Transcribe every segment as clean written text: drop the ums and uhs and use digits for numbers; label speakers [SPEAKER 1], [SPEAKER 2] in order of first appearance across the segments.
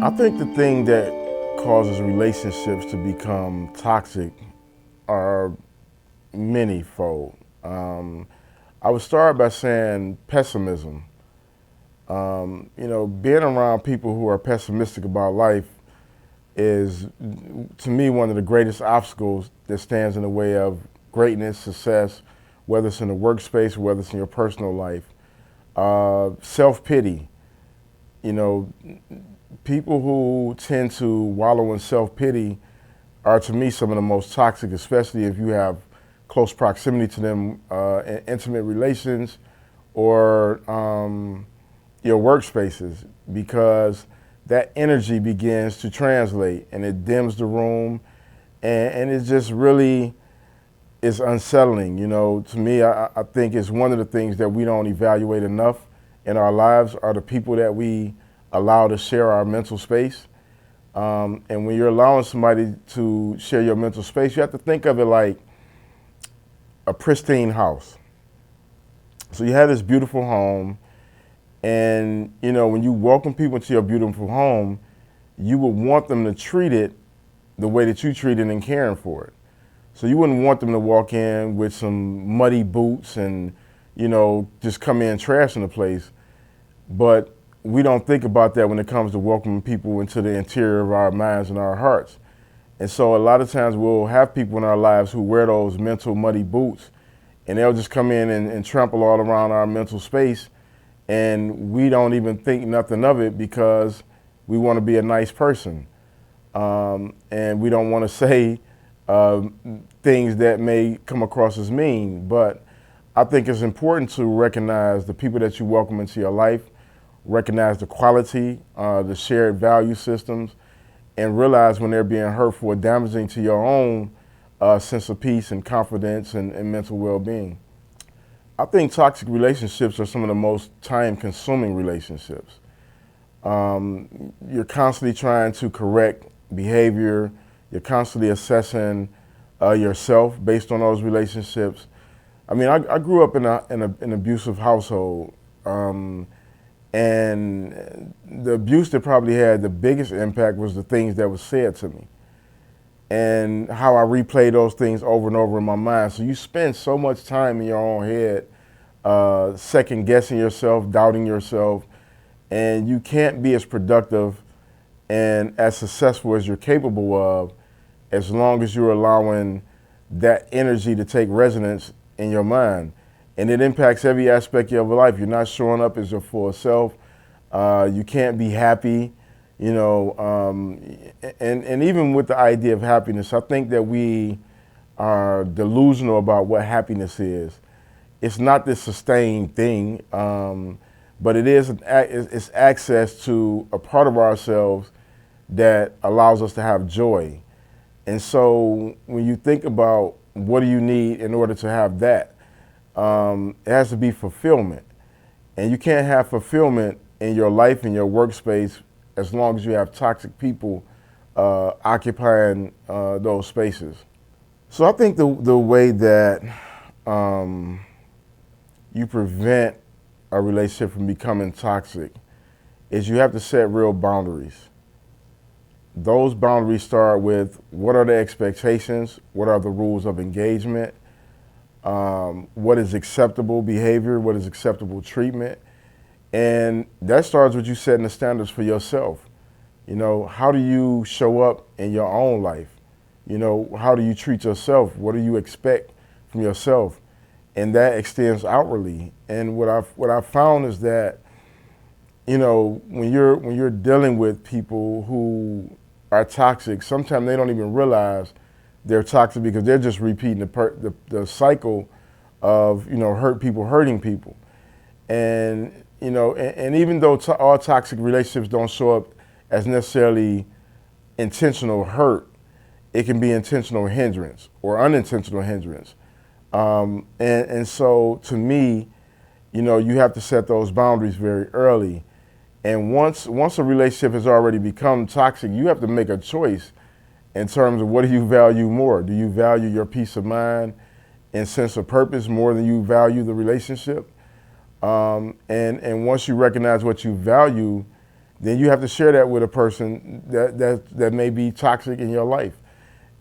[SPEAKER 1] I think the thing that causes relationships to become toxic are many-fold. I would start by saying pessimism. Being around people who are pessimistic about life is, to me, one of the greatest obstacles that stands in the way of greatness, success, whether it's in the workspace or whether it's in your personal life. Self-pity. People who tend to wallow in self-pity are, to me, some of the most toxic, especially if you have close proximity to them in intimate relations or your workspaces, because that energy begins to translate and it dims the room, and it just really is unsettling. To me, I think it's one of the things that we don't evaluate enough in our lives are the people that we allow to share our mental space. And when you're allowing somebody to share your mental space, you have to think of it like a pristine house. So you have this beautiful home, and when you welcome people into your beautiful home, you would want them to treat it the way that you treat it and caring for it. So you wouldn't want them to walk in with some muddy boots and just come in trashing the place. But we don't think about that when it comes to welcoming people into the interior of our minds and our hearts. And so a lot of times we'll have people in our lives who wear those mental muddy boots, and they'll just come in and trample all around our mental space, and we don't even think nothing of it because we want to be a nice person. And we don't want to say things that may come across as mean. But I think it's important to recognize the people that you welcome into your life, recognize the quality, the shared value systems, and realize when they're being hurtful or damaging to your own sense of peace and confidence and mental well-being. I think toxic relationships are some of the most time-consuming relationships. You're constantly trying to correct behavior. You're constantly assessing yourself based on those relationships. I mean, I grew up in an abusive household. And the abuse that probably had the biggest impact was the things that was said to me and how I replay those things over and over in my mind. So you spend so much time in your own head, second guessing yourself, doubting yourself, and you can't be as productive and as successful as you're capable of as long as you're allowing that energy to take resonance in your mind. And it impacts every aspect of your life. You're not showing up as your full self. You can't be happy, and even with the idea of happiness, I think that we are delusional about what happiness is. It's not this sustained thing, but it's access to a part of ourselves that allows us to have joy. And so when you think about what do you need in order to have that, it has to be fulfillment. And you can't have fulfillment in your life, in your workspace, as long as you have toxic people occupying those spaces. So I think the way that you prevent a relationship from becoming toxic is you have to set real boundaries. Those boundaries start with what are the expectations, what are the rules of engagement, what is acceptable behavior, what is acceptable treatment. And that starts with you setting the standards for yourself. How do you show up in your own life? How do you treat yourself? What do you expect from yourself? And that extends outwardly. And what I've found is that, when you're dealing with people who are toxic, sometimes they don't even realize they're toxic because they're just repeating the cycle of hurt people hurting people, and and even though all toxic relationships don't show up as necessarily intentional hurt, it can be intentional hindrance or unintentional hindrance, and so to me, you have to set those boundaries very early, and once a relationship has already become toxic, you have to make a choice in terms of what do you value more. Do you value your peace of mind and sense of purpose more than you value the relationship? And once you recognize what you value, then you have to share that with a person that may be toxic in your life.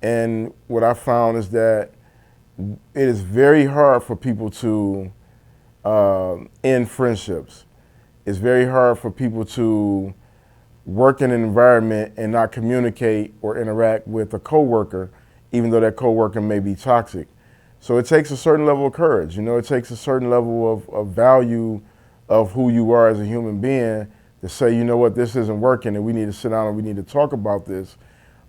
[SPEAKER 1] And what I found is that it is very hard for people to end friendships. It's very hard for people to work in an environment and not communicate or interact with a coworker, even though that coworker may be toxic. So it takes a certain level of courage. It takes a certain level of value of who you are as a human being to say, you know what, this isn't working and we need to sit down and we need to talk about this.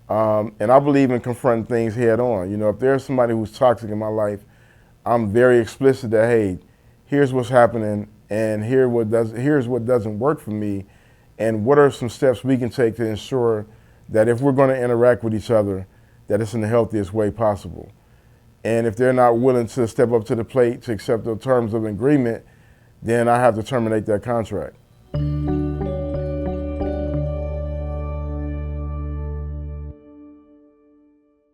[SPEAKER 1] And I believe in confronting things head on. If there's somebody who's toxic in my life, I'm very explicit that, hey, here's what's happening and here's what doesn't work for me, and what are some steps we can take to ensure that if we're going to interact with each other, that it's in the healthiest way possible. And if they're not willing to step up to the plate to accept the terms of agreement, then I have to terminate that contract.